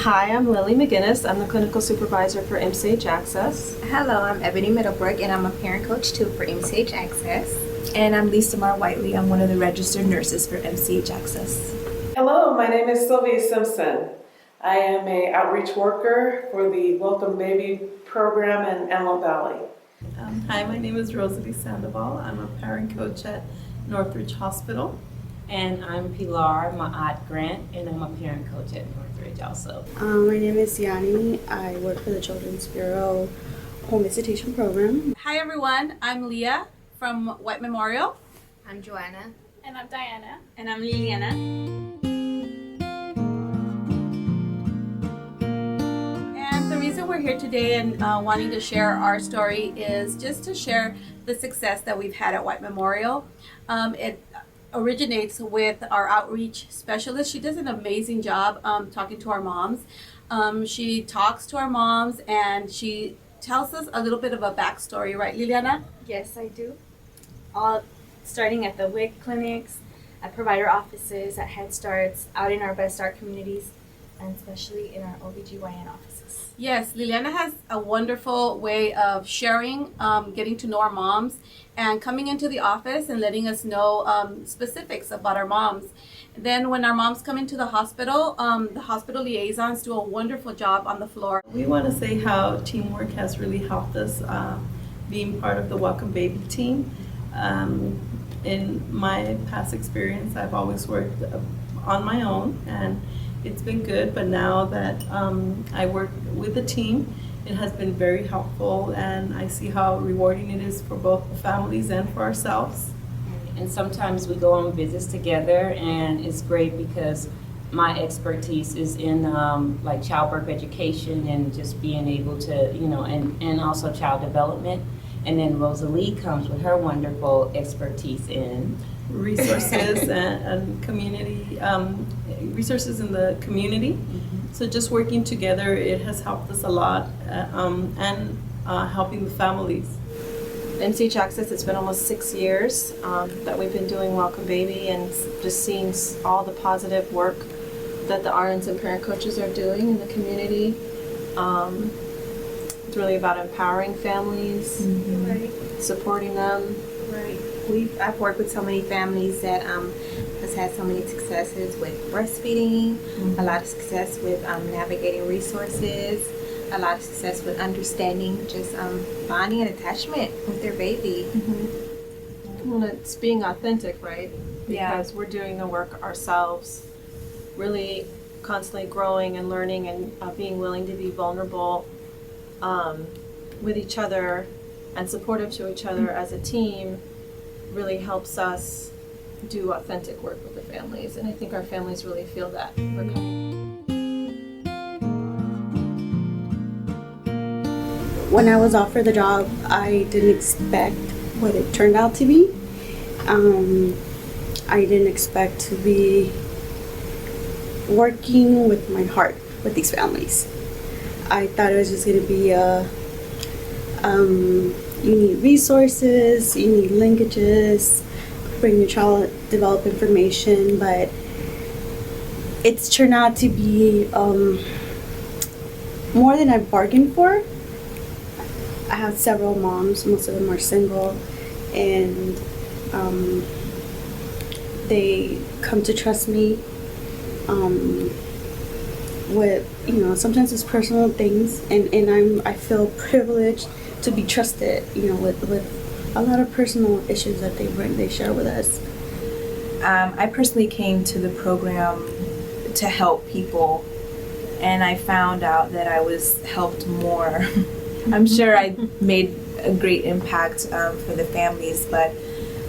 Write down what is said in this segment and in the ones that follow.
Hi, I'm Lily McGinnis. I'm the clinical supervisor for MCH Access. Hello, I'm Ebony Middlebrook, and I'm a parent coach too for MCH Access. And I'm Lisa Mar Whiteley. I'm one of the registered nurses for MCH Access. Hello, my name is Sylvia Simpson. I am an outreach worker for the Welcome Baby program in Antelope Valley. Hi, my name is Rosalie Sandoval. I'm a parent coach at Northridge Hospital. And I'm Pilar Maat Grant, and I'm a parent coach at Northridge also. My name is Yanni. I work for the Children's Bureau Home Visitation Program. Hi everyone, I'm Leah from White Memorial. I'm Joanna. And I'm Diana. And I'm Liliana. And the reason we're here today and wanting to share our story is just to share the success that we've had at White Memorial. It originates with our outreach specialist. She does an amazing job talking to our moms. She talks to our moms and she tells us a little bit of a backstory, right, Liliana? Yes, I do. All starting at the WIC clinics, at provider offices, at Head Starts, out in our Best Start communities, and especially in our OBGYN offices. Yes, Liliana has a wonderful way of sharing, getting to know our moms, and coming into the office and letting us know specifics about our moms. Then when our moms come into the hospital liaisons do a wonderful job on the floor. We want to say how teamwork has really helped us being part of the Welcome Baby team. In my past experience, I've always worked on my own, and it's been good, but now that I work with a team, it has been very helpful, and I see how rewarding it is for both the families and for ourselves. And sometimes we go on visits together, and it's great because my expertise is in like childbirth education and just being able to, and also child development. And then Rosalie comes with her wonderful expertise in resources and community, resources in the community. Mm-hmm. So just working together, it has helped us a lot, and helping the families. MCH Access, it's been almost 6 years that we've been doing Welcome Baby, and just seeing all the positive work that the RNs and parent coaches are doing in the community. It's really about empowering families, Right. supporting them. Right. I've worked with so many families that has had so many successes with breastfeeding, a lot of success with navigating resources, a lot of success with understanding just bonding and attachment with their baby. Well, it's being authentic, right? Yeah. Because we're doing the work ourselves, really constantly growing and learning and being willing to be vulnerable with each other and supportive to each other as a team really helps us do authentic work with the families. And I think our families really feel that. When I was offered the job, I didn't expect what it turned out to be. I didn't expect to be working with my heart with these families. I thought it was just going to be you need resources, you need linkages, bring your child develop information, but it's turned out to be more than I bargained for. I have several moms, most of them are single, and they come to trust me with, sometimes it's personal things, and I feel privileged to be trusted, with a lot of personal issues that they share with us. I personally came to the program to help people, and I found out that I was helped more. I'm sure I made a great impact for the families, but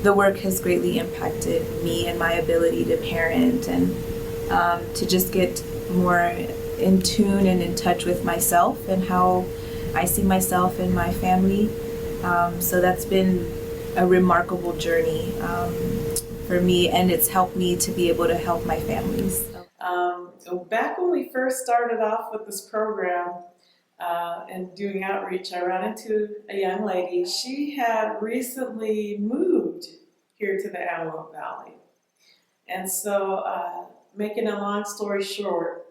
the work has greatly impacted me and my ability to parent and to just get more in tune and in touch with myself and how I see myself and my family. So that's been a remarkable journey for me, and it's helped me to be able to help my families. Back when we first started off with this program and doing outreach, I ran into a young lady. She had recently moved here to the Antelope Valley. And so, making a long story short,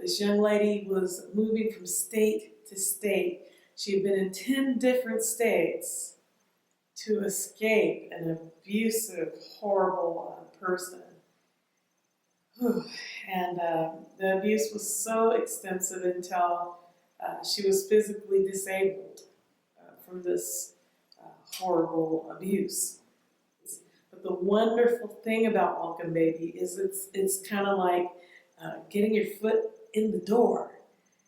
This young lady was moving from state to state. She had been in 10 different states to escape an abusive, horrible person. And the abuse was so extensive until she was physically disabled from this horrible abuse. But the wonderful thing about Welcome Baby is it's kind of like getting your foot in the door.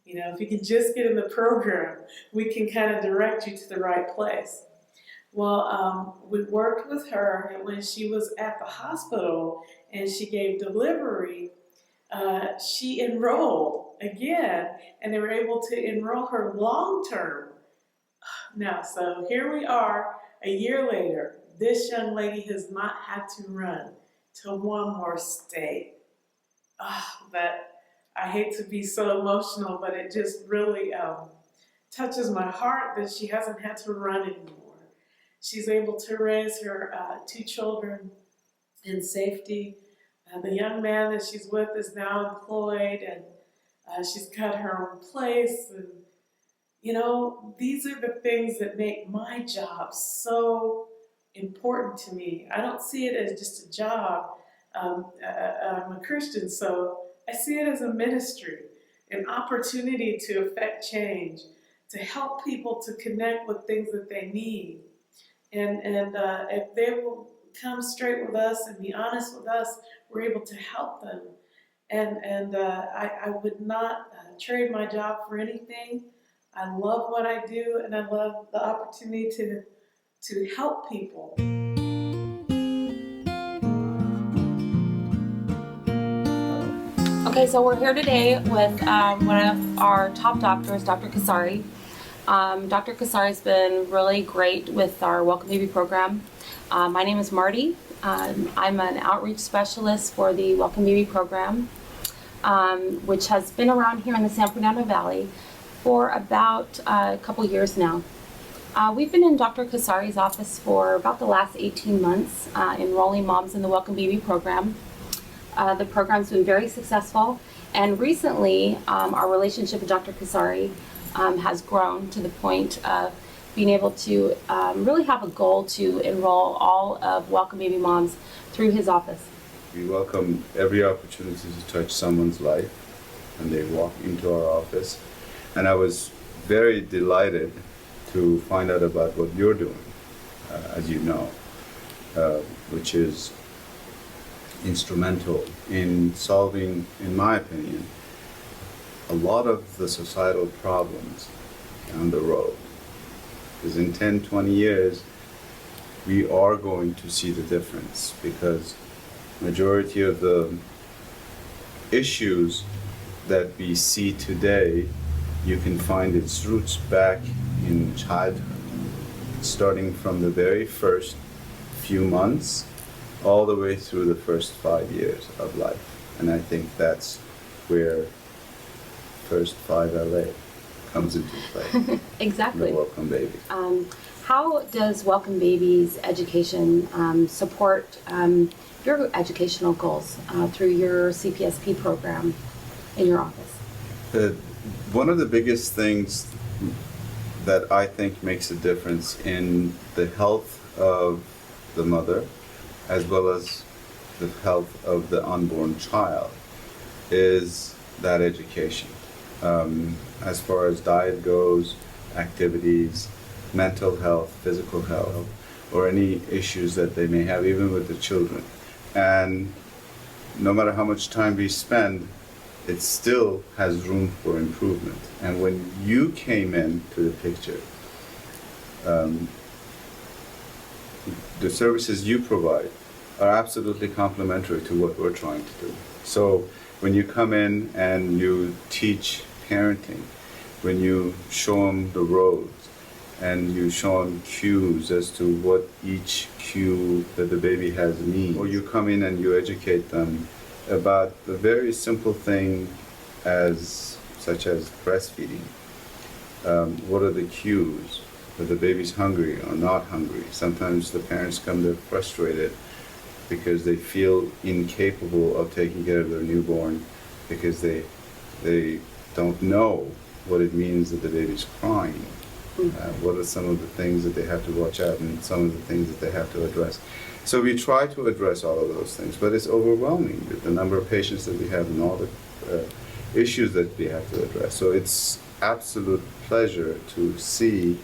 You know, if you can just get in the program, we can kind of direct you to the right place. Well, we worked with her, and when she was at the hospital and she gave delivery, she enrolled again, and they were able to enroll her long-term. Now, so here we are a year later. This young lady has not had to run to one more state. That I hate to be so emotional, but it just really touches my heart that she hasn't had to run anymore. She's able to raise her 2 children in safety. The young man that she's with is now employed, and she's got her own place. And you know, these are the things that make my job so important to me. I don't see it as just a job. I'm a Christian, so I see it as a ministry, an opportunity to affect change, to help people to connect with things that they need. And if they will come straight with us and be honest with us, we're able to help them. And I would not trade my job for anything. I love what I do, and I love the opportunity to help people. Okay, so we're here today with one of our top doctors, Dr. Kasari. Dr. Kasari has been really great with our Welcome Baby program. My name is Marty. I'm an outreach specialist for the Welcome Baby program, which has been around here in the San Fernando Valley for about a couple years now. We've been in Dr. Kasari's office for about the last 18 months, enrolling moms in the Welcome Baby program. The program's been very successful, and recently our relationship with Dr. Kasari has grown to the point of being able to really have a goal to enroll all of Welcome Baby moms through his office. We welcome every opportunity to touch someone's life when they walk into our office, and I was very delighted to find out about what you're doing, as you know, which is instrumental in solving, in my opinion, a lot of the societal problems down the road. Because in 10, 20 years, we are going to see the difference, because majority of the issues that we see today, you can find its roots back in childhood, starting from the very first few months all the way through the first 5 years of life. And I think that's where First 5 LA comes into play. Exactly. The Welcome Baby. How does Welcome Baby's education support your educational goals through your CPSP program in your office? One of the biggest things that I think makes a difference in the health of the mother, as well as the health of the unborn child, is that education. As far as diet goes, activities, mental health, physical health, or any issues that they may have, even with the children. And no matter how much time we spend, it still has room for improvement. And when you came into the picture, the services you provide are absolutely complementary to what we're trying to do. So when you come in and you teach parenting, when you show them the roads and you show them cues as to what each cue that the baby has needs, or you come in and you educate them about the very simple thing such as breastfeeding. What are the cues? That the baby's hungry or not hungry. Sometimes the parents come there frustrated because they feel incapable of taking care of their newborn because they They don't know what it means that the baby's crying. What are some of the things that they have to watch out and some of the things that they have to address. So we try to address all of those things, but it's overwhelming with the number of patients that we have and all the issues that we have to address. So it's absolute pleasure to see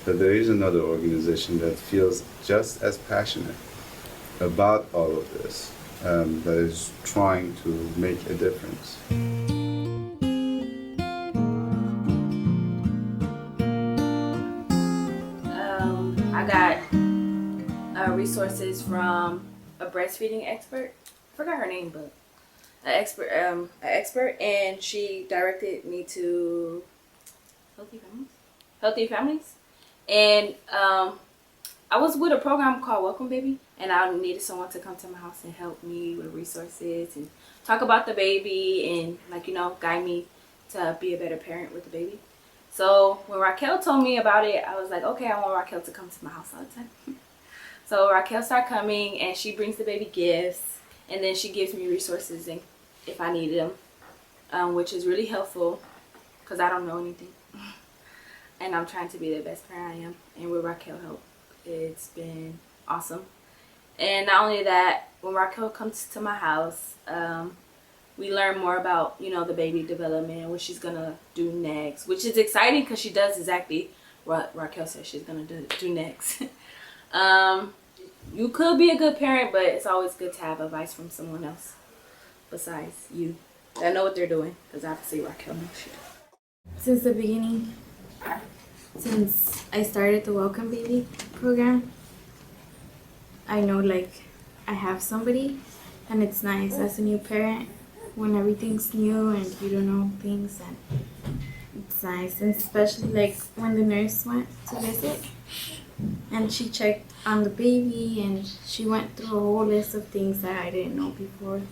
that there is another organization that feels just as passionate about all of this, that is trying to make a difference. I got resources from a breastfeeding expert. I forgot her name, but an expert, and she directed me to Healthy Families, and I was with a program called Welcome Baby, and I needed someone to come to my house and help me with resources and talk about the baby and, like, you know, guide me to be a better parent with the baby. So when Raquel told me about it, I was like, okay, I want Raquel to come to my house all the time. So Raquel started coming, and she brings the baby gifts, and then she gives me resources and if I need them, which is really helpful because I don't know anything. And I'm trying to be the best parent I am. And with Raquel help, it's been awesome. And not only that, when Raquel comes to my house, we learn more about, you know, the baby development, what she's gonna do next, which is exciting because she does exactly what Raquel says she's gonna do next. You could be a good parent, but it's always good to have advice from someone else besides you that know what they're doing, because obviously Raquel knows shit. Since the beginning, since I started the Welcome Baby program, I know, like, I have somebody, and it's nice as a new parent when everything's new and you don't know things, and it's nice. And especially like when the nurse went to visit and she checked on the baby and she went through a whole list of things that I didn't know before,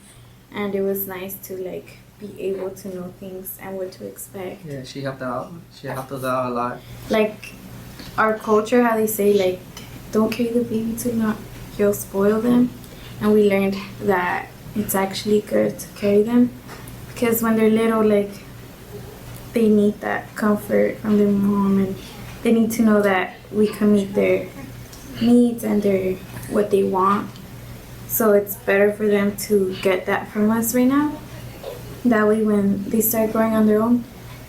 and it was nice to like be able to know things and what to expect. Yeah, she helped out. She helped us out a lot. Like our culture, how they say, like, don't carry the baby too long, you'll spoil them. And we learned that it's actually good to carry them because when they're little, like, they need that comfort from their mom, and they need to know that we can meet their needs and their what they want. So it's better for them to get that from us right now. That way when they start growing on their own,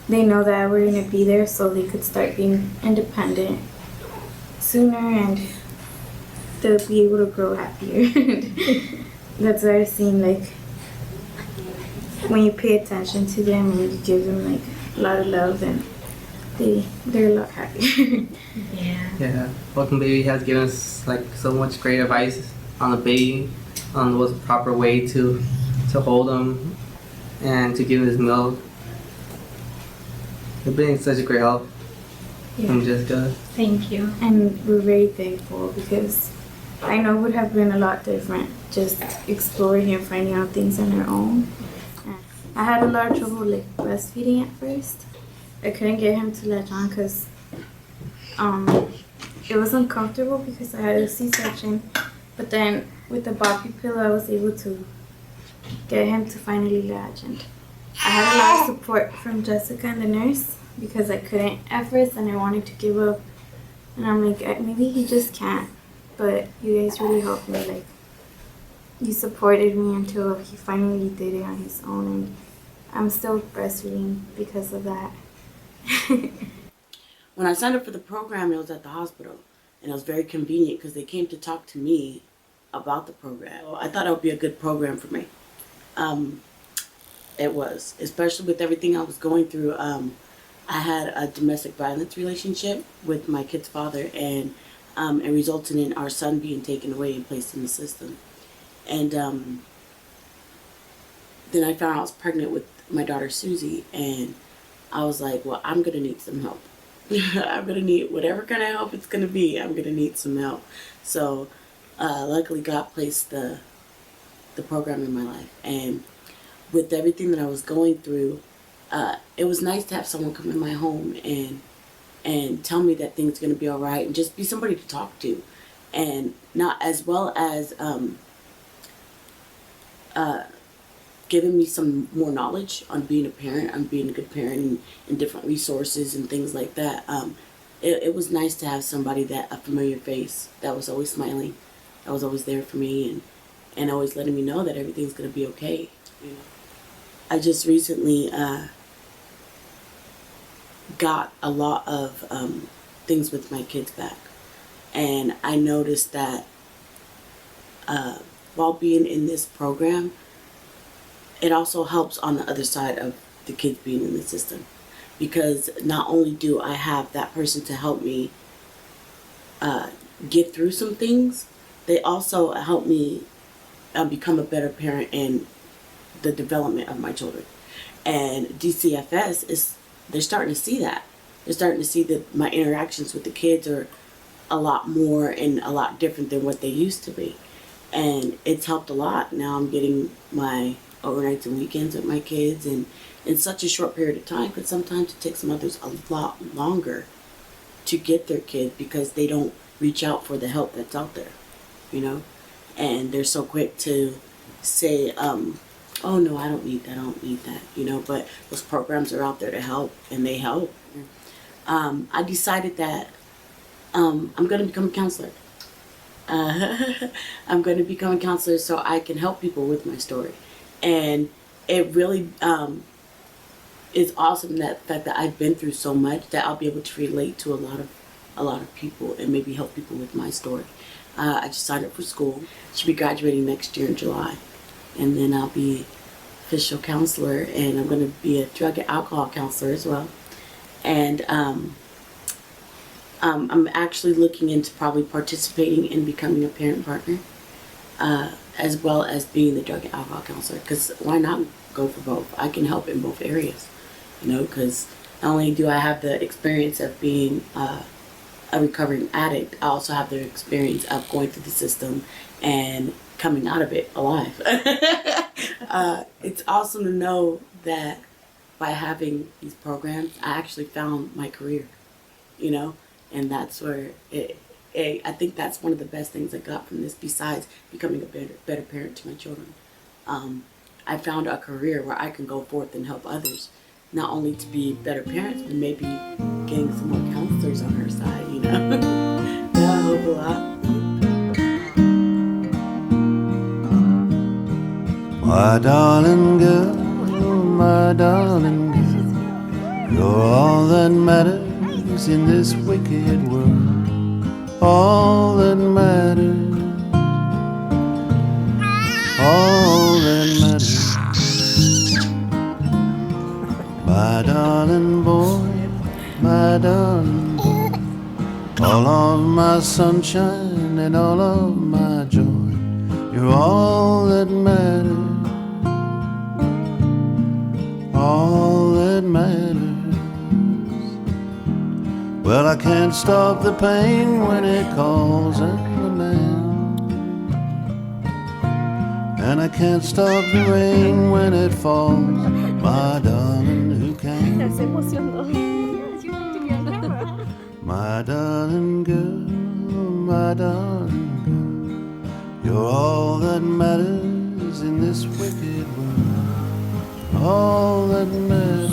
they know that we're going to be there so they could start being independent sooner and they'll be able to grow happier. That's what I've seen, like, when you pay attention to them and you give them like a lot of love, and they're a lot happier. Yeah, Welcome Baby has given us like so much great advice on the baby, on what's the proper way to hold him and to give his milk. They've been such a great help. I'm just good. Thank you. And we're very thankful because I know it would have been a lot different just exploring and finding out things on our own. I had a lot of trouble like breastfeeding at first. I couldn't get him to latch on because it was uncomfortable because I had a C-section. But then with the Boppy pillow, I was able to get him to finally latch. And I had a lot of support from Jessica and the nurse because I couldn't at first and I wanted to give up. And I'm like, maybe he just can't. But you guys really helped me. Like, you supported me until he finally did it on his own. And I'm still breastfeeding because of that. When I signed up for the program, it was at the hospital, and it was very convenient because they came to talk to me about the program. So I thought it would be a good program for me. It was, especially with everything I was going through. I had a domestic violence relationship with my kid's father, and it resulted in our son being taken away and placed in the system. And then I found out I was pregnant with my daughter Susie, and I was like, well, I'm going to need some help. I'm going to need whatever kind of help it's going to be. I'm going to need some help. So luckily God placed the program in my life. And with everything that I was going through, it was nice to have someone come in my home and tell me that things are going to be all right and just be somebody to talk to. And not as well as given me some more knowledge on being a parent, on being a good parent, and different resources and things like that. It was nice to have somebody a familiar face that was always smiling, that was always there for me, and always letting me know that everything's gonna be okay. You know, I just recently got a lot of things with my kids back, and I noticed that while being in this program, it also helps on the other side of the kids being in the system, because not only do I have that person to help me get through some things, they also help me become a better parent in the development of my children. And DCFS they're starting to see that. They're starting to see that my interactions with the kids are a lot more and a lot different than what they used to be. And it's helped a lot. Now I'm getting my overnights and weekends with my kids, and in such a short period of time, because sometimes it takes mothers a lot longer to get their kid because they don't reach out for the help that's out there, you know? And they're so quick to say, oh no, I don't need that, you know, but those programs are out there to help, and they help. I decided that I'm going to become a counselor. I'm going to become a counselor so I can help people with my story. And it really is awesome, that fact that I've been through so much that I'll be able to relate to a lot of people and maybe help people with my story. I just signed up for school. Should be graduating next year in July. And then I'll be official counselor, and I'm going to be a drug and alcohol counselor as well. And I'm actually looking into probably participating in becoming a parent partner, as well as being the drug and alcohol counselor, because why not go for both? I can help in both areas, you know, because not only do I have the experience of being a recovering addict, I also have the experience of going through the system and coming out of it alive. It's awesome to know that by having these programs, I actually found my career, you know, and that's where I think that's one of the best things I got from this, besides becoming a better parent to my children. I found a career where I can go forth and help others, not only to be better parents, but maybe getting some more counselors on her side, you know. That'll help a lot. My darling girl, my darling girl, you're all that matters in this wicked world. All that matters, all that matters. My darling boy, my darling boy, all of my sunshine and all of my joy, you're all that matters, all that matters. Well, I can't stop the pain when it calls in the man, and I can't stop the rain when it falls. My darling, who can? My darling girl, my darling girl, you're all that matters in this wicked world. All that matters.